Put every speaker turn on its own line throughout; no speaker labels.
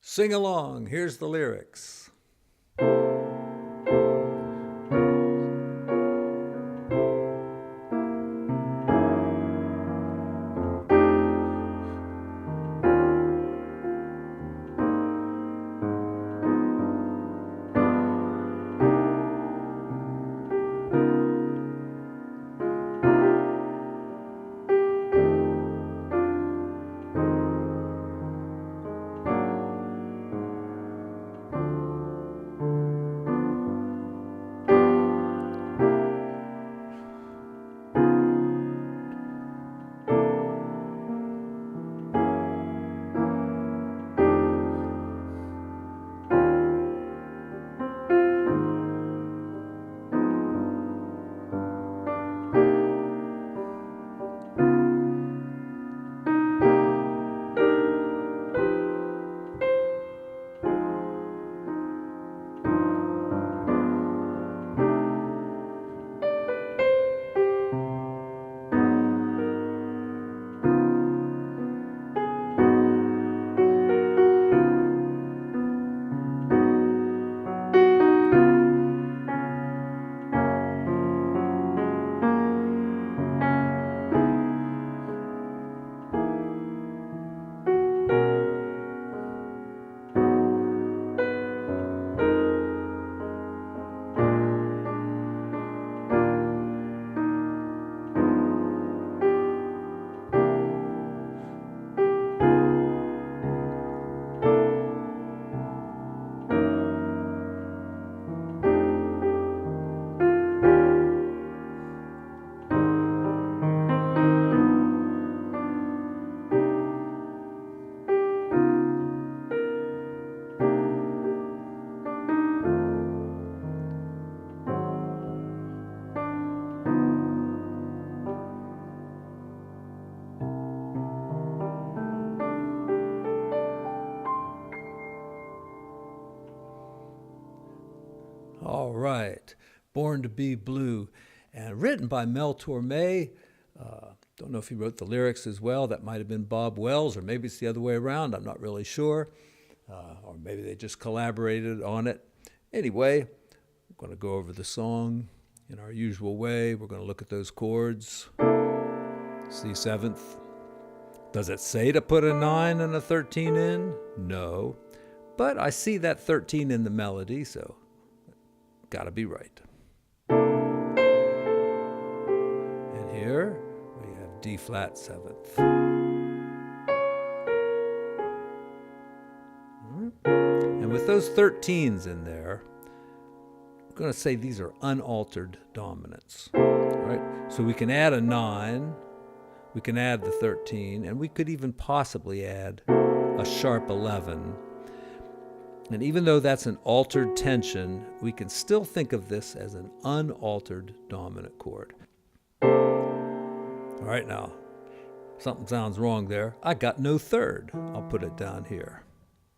Sing along, here's the lyrics. All right, Born to Be Blue, and written by Mel Torme. Don't know if he wrote the lyrics as well. That might have been Bob Wells, or maybe it's the other way around. I'm not really sure. Or maybe they just collaborated on it. Anyway, we're going to go over the song in our usual way. We're going to look at those chords. C7th. Does it say to put a 9 and a 13 in? No. But I see that 13 in the melody, so gotta be right. And here we have D flat 7th. And with those 13s in there, I'm going to say these are unaltered dominants. Right? So we can add a 9, we can add the 13, and we could even possibly add a sharp 11. And even though that's an altered tension, we can still think of this as an unaltered dominant chord. All right, now, something sounds wrong there. I got no third. I'll put it down here.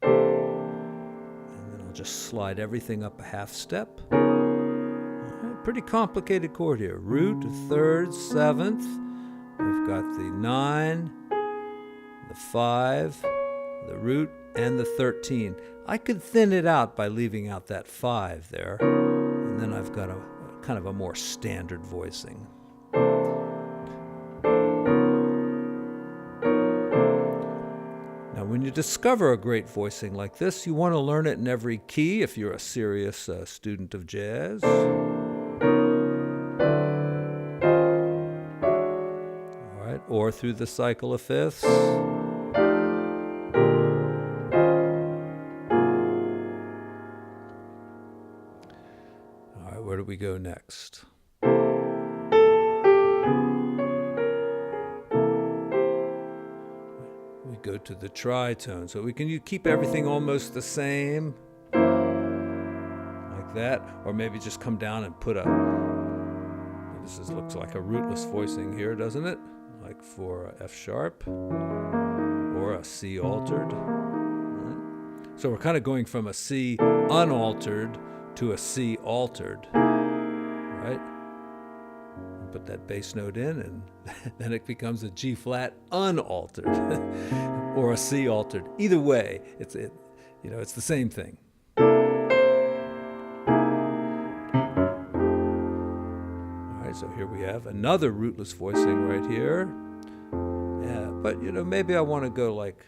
And just slide everything up a half step. All right, pretty complicated chord here. Root, third, seventh. We've got the 9, the 5, the root, and the 13. I could thin it out by leaving out that 5 there, and then I've got a kind of a more standard voicing. Now, when you discover a great voicing like this, you want to learn it in every key if you're a serious student of jazz. All right, or through the cycle of fifths. Where do we go next? We go to the tritone. So we can keep everything almost the same, like that, or maybe just come down and put looks like a rootless voicing here, doesn't it? Like for F sharp or a C altered. Right. So we're kind of going from a C unaltered to a C altered, right? Put that bass note in, and then it becomes a G flat unaltered, or a C altered. Either way, it's the same thing. All right, so here we have another rootless voicing right here. Yeah, but maybe I want to go like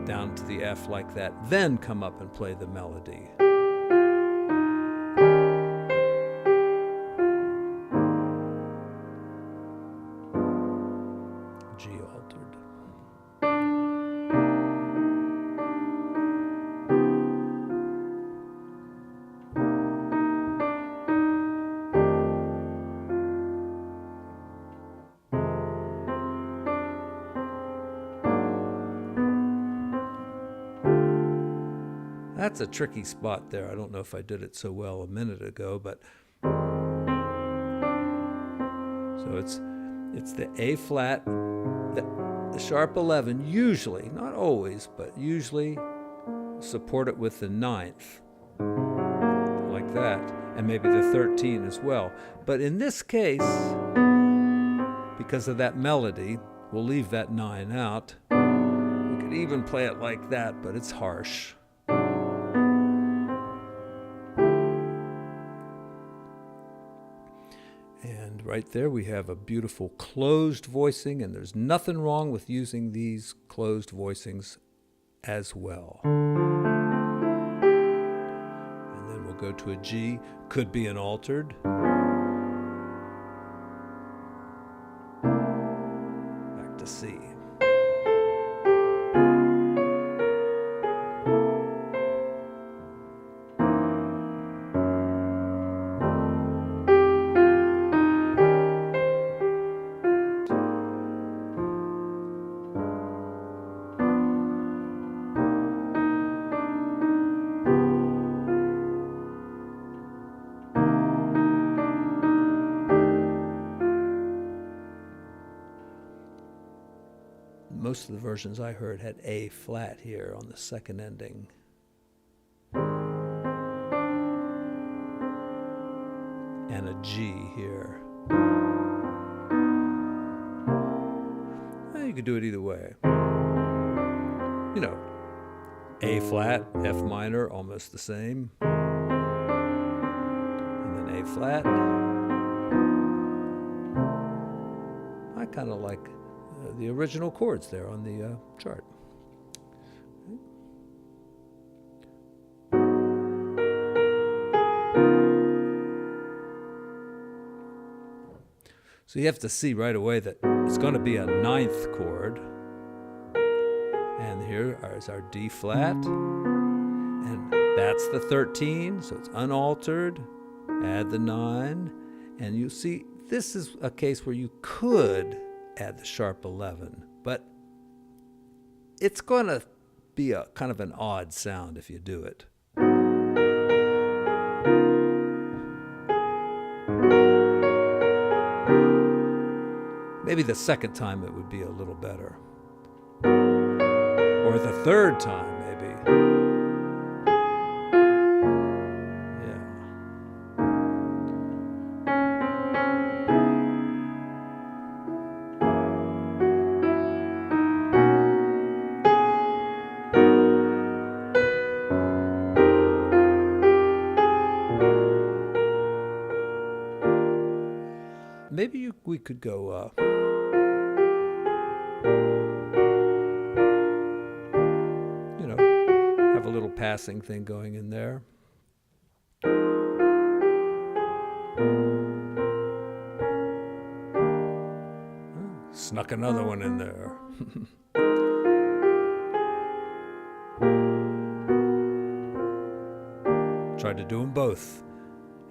down to the F like that, then come up and play the melody. G altered. That's a tricky spot there. I don't know if I did it so well a minute ago, but so it's the A flat, the sharp 11, usually, not always, but usually support it with the 9th, like that, and maybe the 13 as well. But in this case, because of that melody, we'll leave that 9 out. We could even play it like that, but it's harsh. And right there we have a beautiful closed voicing, and there's nothing wrong with using these closed voicings as well. And then we'll go to a G, could be an altered. Back to C. Most of the versions I heard had A flat here on the second ending. And a G here. Well, you could do it either way. A flat, F minor, almost the same. And then A flat. I kind of like the original chords there on the chart. So you have to see right away that it's going to be a 9th chord. And here is our D flat. And that's the 13, so it's unaltered. Add the 9. And you see, this is a case where you could add the sharp 11, but it's going to be a kind of an odd sound if you do it. Maybe the second time it would be a little better. Or the third time, maybe. could go, you know, have a little passing thing going in there. Snuck another one in there. Tried to do them both.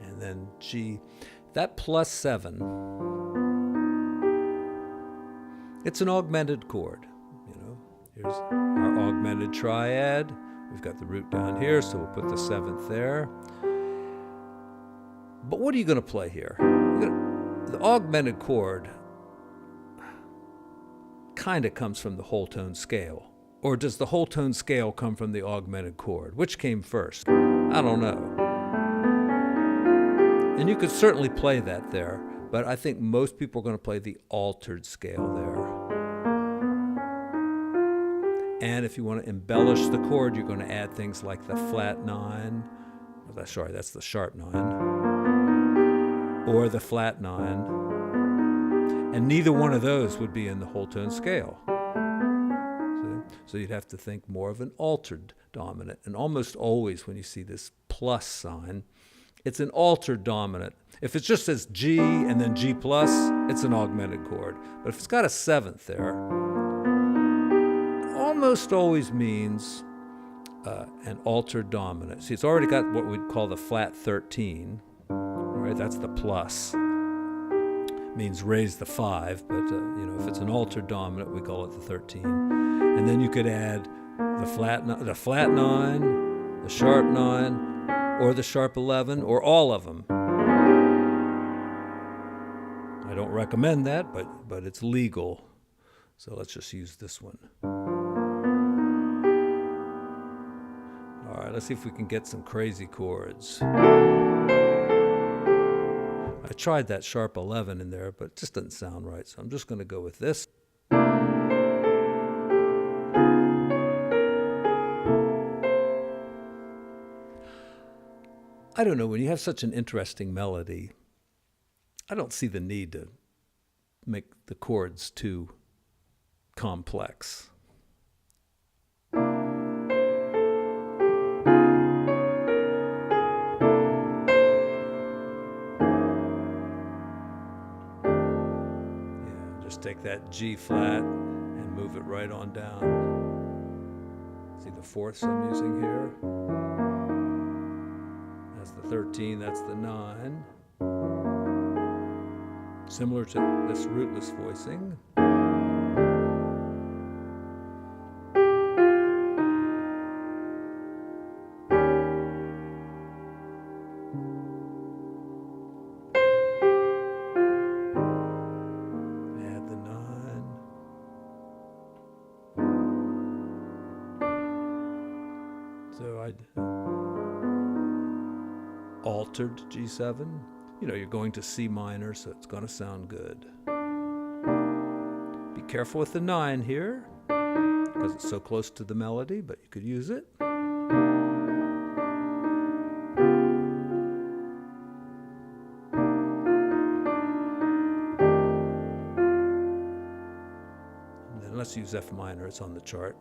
And then G. That +7, it's an augmented chord. You know, here's our augmented triad. We've got the root down here, so we'll put the 7th there. But what are you going to play here? The augmented chord kind of comes from the whole tone scale. Or does the whole tone scale come from the augmented chord? Which came first? I don't know. And you could certainly play that there, but I think most people are going to play the altered scale there. And if you want to embellish the chord, you're going to add things like the flat 9, sorry, that's the sharp 9, or the flat 9, and neither one of those would be in the whole tone scale. So you'd have to think more of an altered dominant, and almost always when you see this plus sign, it's an altered dominant. If it just says G and then G plus, it's an augmented chord. But if it's got a 7th there, it almost always means an altered dominant. See, it's already got what we'd call the flat 13, right? That's the plus. Means raise the 5, but you know, if it's an altered dominant, we call it the 13. And then you could add the flat 9, the sharp 9, or the sharp 11, or all of them. I don't recommend that, but it's legal. So let's just use this one. All right, let's see if we can get some crazy chords. I tried that sharp 11 in there, but it just doesn't sound right. So I'm just going to go with this. I don't know, when you have such an interesting melody, I don't see the need to make the chords too complex. Yeah, just take that G flat and move it right on down. See the 4ths I'm using here? That's the 13, that's the 9. Similar to this rootless voicing. Add the 9. So I'd altered G7. You know, you're going to C minor, so it's going to sound good. Be careful with the 9 here, because it's so close to the melody, but you could use it. And then let's use F minor, it's on the chart.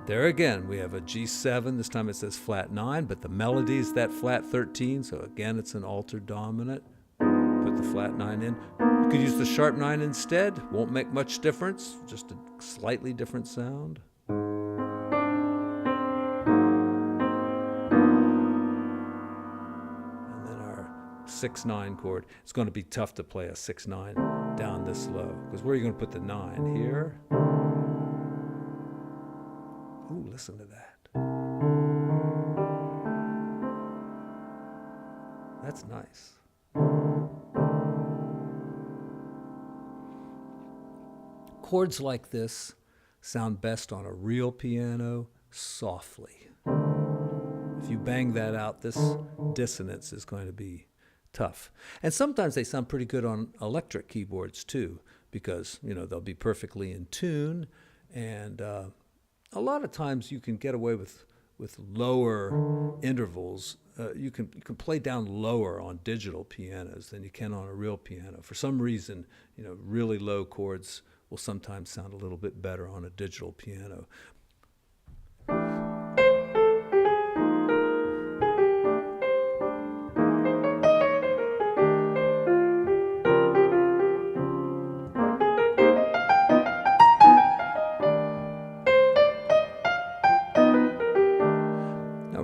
There again, we have a G7. This time it says flat 9, but the melody is that flat 13, so again, it's an altered dominant. Put the flat 9 in. You could use the sharp 9 instead. Won't make much difference, just a slightly different sound. And then our 6-9 chord. It's going to be tough to play a 6-9 down this low, because where are you going to put the 9? Here? Ooh, listen to that. That's nice. Chords like this sound best on a real piano softly. If you bang that out, this dissonance is going to be tough. And sometimes they sound pretty good on electric keyboards too, because, you know, they'll be perfectly in tune, and a lot of times you can get away with lower intervals you can play down lower on digital pianos than you can on a real piano. For some reason, really low chords will sometimes sound a little bit better on a digital piano.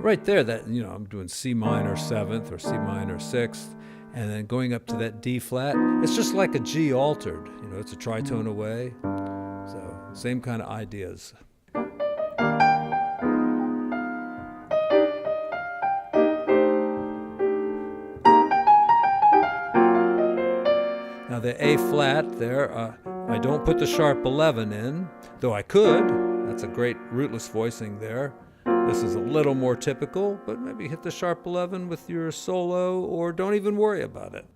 Right there, that I'm doing C minor 7th or C minor 6th, and then going up to that D flat. It's just like a G altered. It's a tritone away. So same kind of ideas. Now the A flat there, I don't put the sharp 11 in, though I could. That's a great rootless voicing there. This is a little more typical, but maybe hit the sharp 11 with your solo, or don't even worry about it.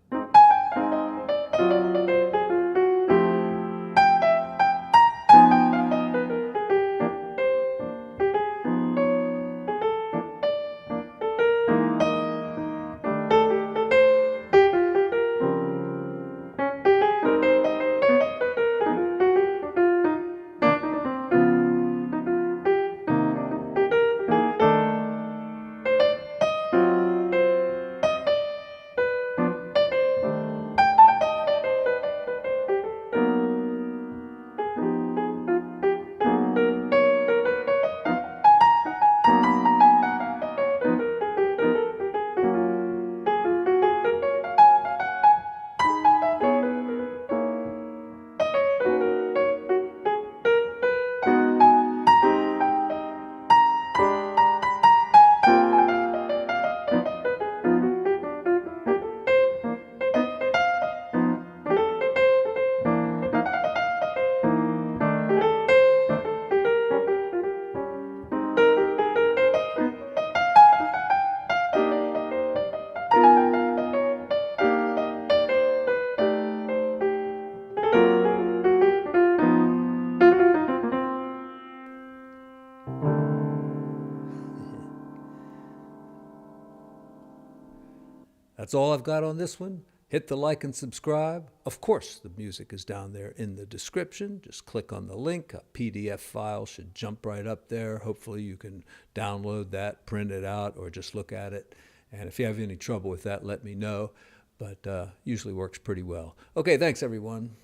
That's all I've got on this one. Hit the like and subscribe. Of course, the music is down there in the description. Just click on the link. A PDF file should jump right up there. Hopefully you can download that, print it out, or just look at it. And if you have any trouble with that, let me know. But usually works pretty well. Okay, thanks everyone.